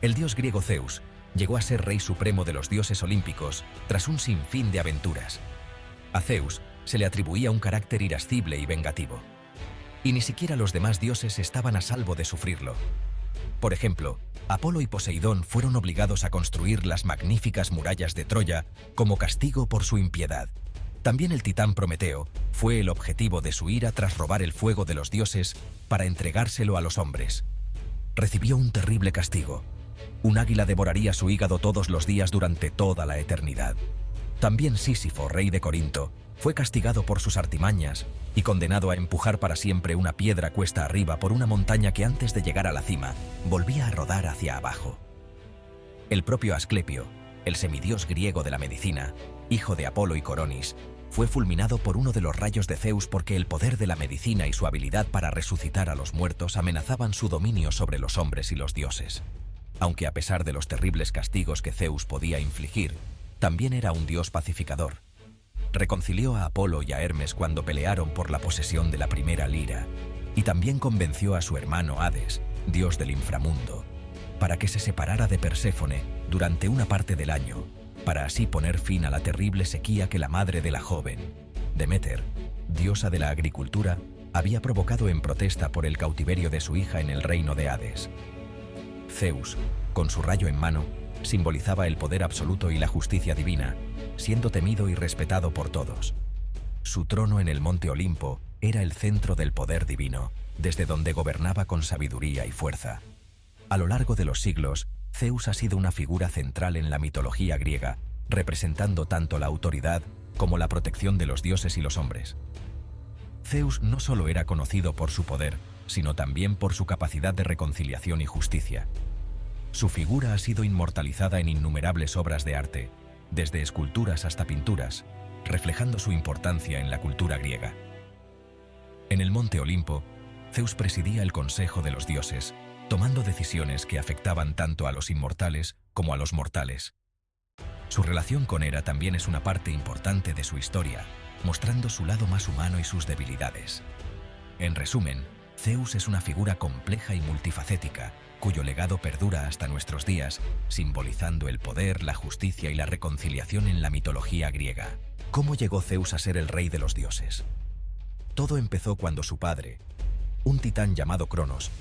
El dios griego Zeus llegó a ser rey supremo de los dioses olímpicos tras un sinfín de aventuras. A Zeus se le atribuía un carácter irascible y vengativo. Y ni siquiera los demás dioses estaban a salvo de sufrirlo. Por ejemplo, Apolo y Poseidón fueron obligados a construir las magníficas murallas de Troya como castigo por su impiedad. También el titán Prometeo fue el objetivo de su ira tras robar el fuego de los dioses para entregárselo a los hombres. Recibió un terrible castigo. Un águila devoraría su hígado todos los días durante toda la eternidad. También Sísifo, rey de Corinto, fue castigado por sus artimañas y condenado a empujar para siempre una piedra cuesta arriba por una montaña que antes de llegar a la cima volvía a rodar hacia abajo. El propio Asclepio, el semidios griego de la medicina, hijo de Apolo y Coronis, fue fulminado por uno de los rayos de Zeus porque el poder de la medicina y su habilidad para resucitar a los muertos amenazaban su dominio sobre los hombres y los dioses. Aunque a pesar de los terribles castigos que Zeus podía infligir, también era un dios pacificador. Reconcilió a Apolo y a Hermes cuando pelearon por la posesión de la primera lira, y también convenció a su hermano Hades, dios del inframundo, para que se separara de Perséfone durante una parte del año, para así poner fin a la terrible sequía que la madre de la joven, Deméter, diosa de la agricultura, había provocado en protesta por el cautiverio de su hija en el reino de Hades. Zeus, con su rayo en mano, simbolizaba el poder absoluto y la justicia divina, siendo temido y respetado por todos. Su trono en el monte Olimpo era el centro del poder divino, desde donde gobernaba con sabiduría y fuerza. A lo largo de los siglos, Zeus ha sido una figura central en la mitología griega, representando tanto la autoridad como la protección de los dioses y los hombres. Zeus no solo era conocido por su poder, sino también por su capacidad de reconciliación y justicia. Su figura ha sido inmortalizada en innumerables obras de arte, desde esculturas hasta pinturas, reflejando su importancia en la cultura griega. En el monte Olimpo, Zeus presidía el consejo de los dioses, tomando decisiones que afectaban tanto a los inmortales como a los mortales. Su relación con Hera también es una parte importante de su historia, mostrando su lado más humano y sus debilidades. En resumen, Zeus es una figura compleja y multifacética, cuyo legado perdura hasta nuestros días, simbolizando el poder, la justicia y la reconciliación en la mitología griega. ¿Cómo llegó Zeus a ser el rey de los dioses? Todo empezó cuando su padre, un titán llamado Cronos,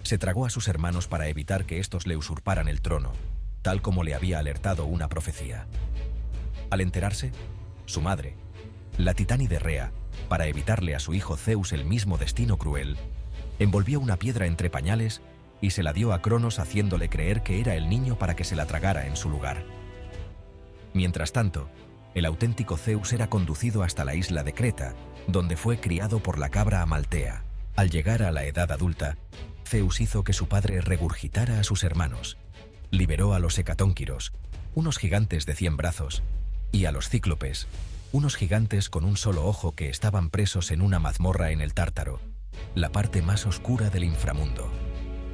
se tragó a sus hermanos para evitar que estos le usurparan el trono, tal como le había alertado una profecía. Al enterarse, su madre, la titánide Rea, para evitarle a su hijo Zeus el mismo destino cruel, envolvió una piedra entre pañales y se la dio a Cronos haciéndole creer que era el niño para que se la tragara en su lugar. Mientras tanto, el auténtico Zeus era conducido hasta la isla de Creta, donde fue criado por la cabra Amaltea. Al llegar a la edad adulta, Zeus hizo que su padre regurgitara a sus hermanos, liberó a los hecatónquiros, unos gigantes de 100 brazos, y a los cíclopes, unos gigantes con un solo ojo que estaban presos en una mazmorra en el Tártaro, la parte más oscura del inframundo.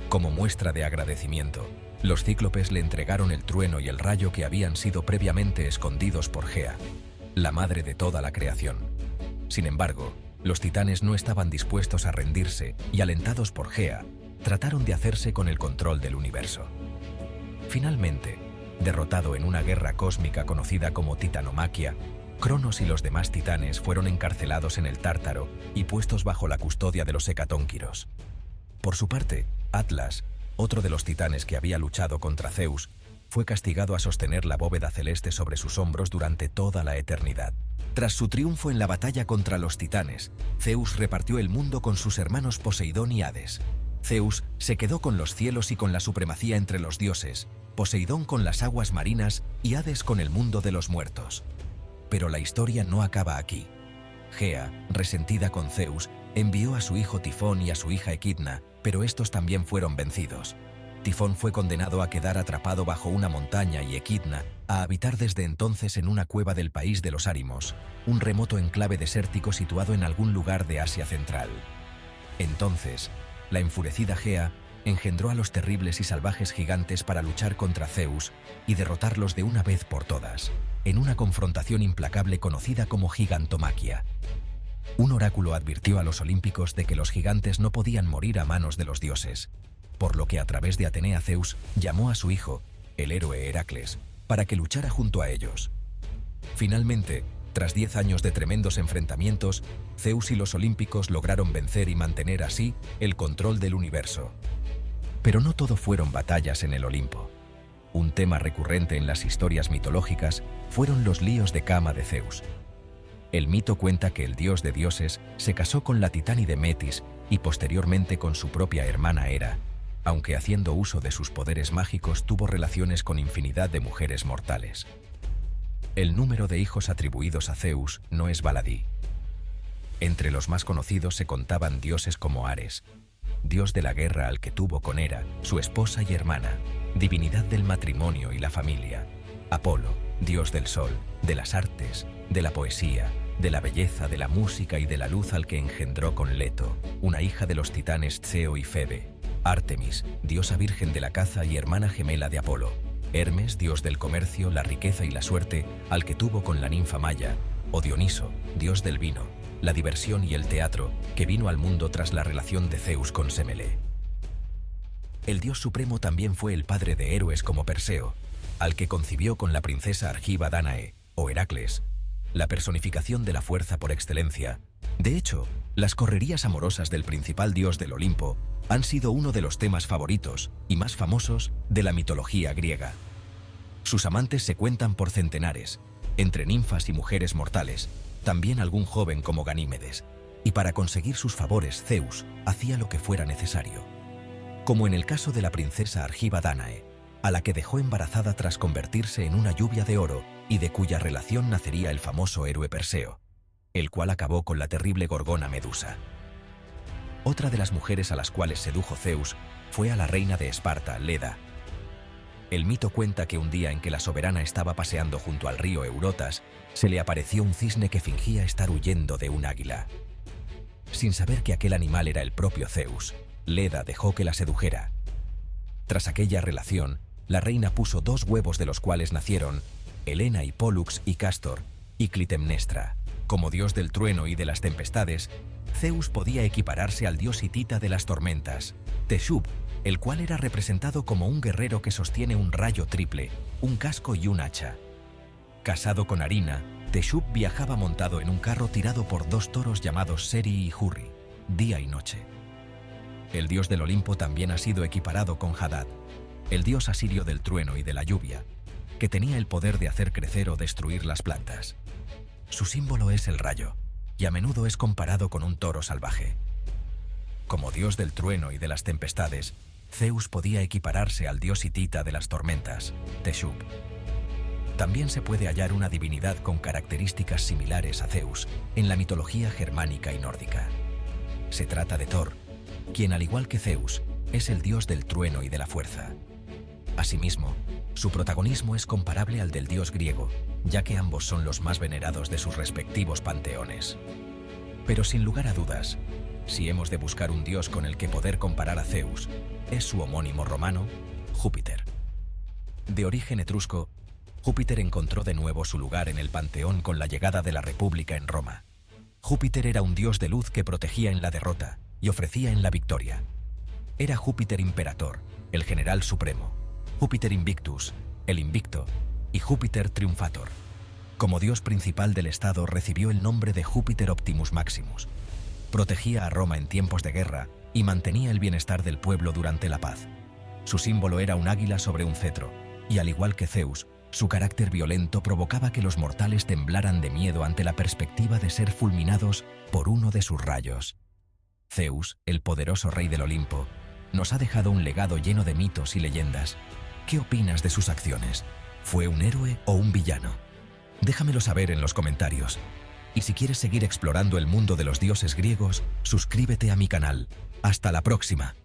Como muestra de agradecimiento, los cíclopes le entregaron el trueno y el rayo que habían sido previamente escondidos por Gea, la madre de toda la creación. Sin embargo, los titanes no estaban dispuestos a rendirse y, alentados por Gea, trataron de hacerse con el control del universo. Finalmente, derrotado en una guerra cósmica conocida como Titanomaquia, Cronos y los demás titanes fueron encarcelados en el Tártaro y puestos bajo la custodia de los hecatónquiros. Por su parte, Atlas, otro de los titanes que había luchado contra Zeus, fue castigado a sostener la bóveda celeste sobre sus hombros durante toda la eternidad. Tras su triunfo en la batalla contra los titanes, Zeus repartió el mundo con sus hermanos Poseidón y Hades. Zeus se quedó con los cielos y con la supremacía entre los dioses, Poseidón con las aguas marinas y Hades con el mundo de los muertos. Pero la historia no acaba aquí. Gea, resentida con Zeus, envió a su hijo Tifón y a su hija Equidna, pero estos también fueron vencidos. Tifón fue condenado a quedar atrapado bajo una montaña y Equidna a habitar desde entonces en una cueva del país de los Árimos, un remoto enclave desértico situado en algún lugar de Asia Central. Entonces, la enfurecida Gea engendró a los terribles y salvajes gigantes para luchar contra Zeus y derrotarlos de una vez por todas, en una confrontación implacable conocida como Gigantomaquia. Un oráculo advirtió a los olímpicos de que los gigantes no podían morir a manos de los dioses. por lo que a través de Atenea Zeus llamó a su hijo, el héroe Heracles, para que luchara junto a ellos. Finalmente, tras 10 años de tremendos enfrentamientos, Zeus y los olímpicos lograron vencer y mantener así el control del universo. Pero no todo fueron batallas en el Olimpo. Un tema recurrente en las historias mitológicas fueron los líos de cama de Zeus. El mito cuenta que el dios de dioses se casó con la titánide Metis y posteriormente con su propia hermana Hera, aunque haciendo uso de sus poderes mágicos tuvo relaciones con infinidad de mujeres mortales. El número de hijos atribuidos a Zeus no es baladí. Entre los más conocidos se contaban dioses como Ares, dios de la guerra al que tuvo con Hera, su esposa y hermana, divinidad del matrimonio y la familia; Apolo, dios del sol, de las artes, de la poesía, de la belleza, de la música y de la luz, al que engendró con Leto, una hija de los titanes Ceo y Febe; Artemis, diosa virgen de la caza y hermana gemela de Apolo; Hermes, dios del comercio, la riqueza y la suerte, al que tuvo con la ninfa Maya; o Dioniso, dios del vino, la diversión y el teatro, que vino al mundo tras la relación de Zeus con Semele. El dios supremo también fue el padre de héroes como Perseo, al que concibió con la princesa Argiva Dánae, o Heracles, la personificación de la fuerza por excelencia. De hecho, las correrías amorosas del principal dios del Olimpo han sido uno de los temas favoritos y más famosos de la mitología griega. Sus amantes se cuentan por centenares, entre ninfas y mujeres mortales, también algún joven como Ganímedes, y para conseguir sus favores Zeus hacía lo que fuera necesario. Como en el caso de la princesa Argiva Dánae, a la que dejó embarazada tras convertirse en una lluvia de oro y de cuya relación nacería el famoso héroe Perseo, el cual acabó con la terrible gorgona Medusa. Otra de las mujeres a las cuales sedujo Zeus fue a la reina de Esparta, Leda. El mito cuenta que un día en que la soberana estaba paseando junto al río Eurotas, se le apareció un cisne que fingía estar huyendo de un águila. Sin saber que aquel animal era el propio Zeus, Leda dejó que la sedujera. Tras aquella relación, la reina puso 2 huevos de los cuales nacieron Helena y Pólux y Cástor y Clitemnestra. Como dios del trueno y de las tempestades, Zeus podía equipararse al dios hitita de las tormentas, Teshub, el cual era representado como un guerrero que sostiene un rayo triple, un casco y un hacha. Casado con Arina, Teshub viajaba montado en un carro tirado por 2 toros llamados Seri y Hurri, día y noche. El dios del Olimpo también ha sido equiparado con Hadad, el dios asirio del trueno y de la lluvia, que tenía el poder de hacer crecer o destruir las plantas. Su símbolo es el rayo, y a menudo es comparado con un toro salvaje. Como dios del trueno y de las tempestades, Zeus podía equipararse al dios hitita de las tormentas, Teshub. También se puede hallar una divinidad con características similares a Zeus en la mitología germánica y nórdica. Se trata de Thor, quien, al igual que Zeus, es el dios del trueno y de la fuerza. Asimismo, su protagonismo es comparable al del dios griego, ya que ambos son los más venerados de sus respectivos panteones. Pero sin lugar a dudas, si hemos de buscar un dios con el que poder comparar a Zeus, es su homónimo romano, Júpiter. De origen etrusco, Júpiter encontró de nuevo su lugar en el panteón con la llegada de la República en Roma. Júpiter era un dios de luz que protegía en la derrota y ofrecía en la victoria. Era Júpiter Imperator, el general supremo, Júpiter Invictus, el invicto, y Júpiter Triumphator. Como dios principal del estado recibió el nombre de Júpiter Optimus Maximus. Protegía a Roma en tiempos de guerra y mantenía el bienestar del pueblo durante la paz. Su símbolo era un águila sobre un cetro, y al igual que Zeus, su carácter violento provocaba que los mortales temblaran de miedo ante la perspectiva de ser fulminados por uno de sus rayos. Zeus, el poderoso rey del Olimpo, nos ha dejado un legado lleno de mitos y leyendas. ¿Qué opinas de sus acciones? ¿Fue un héroe o un villano? Déjamelo saber en los comentarios. Y si quieres seguir explorando el mundo de los dioses griegos, suscríbete a mi canal. ¡Hasta la próxima!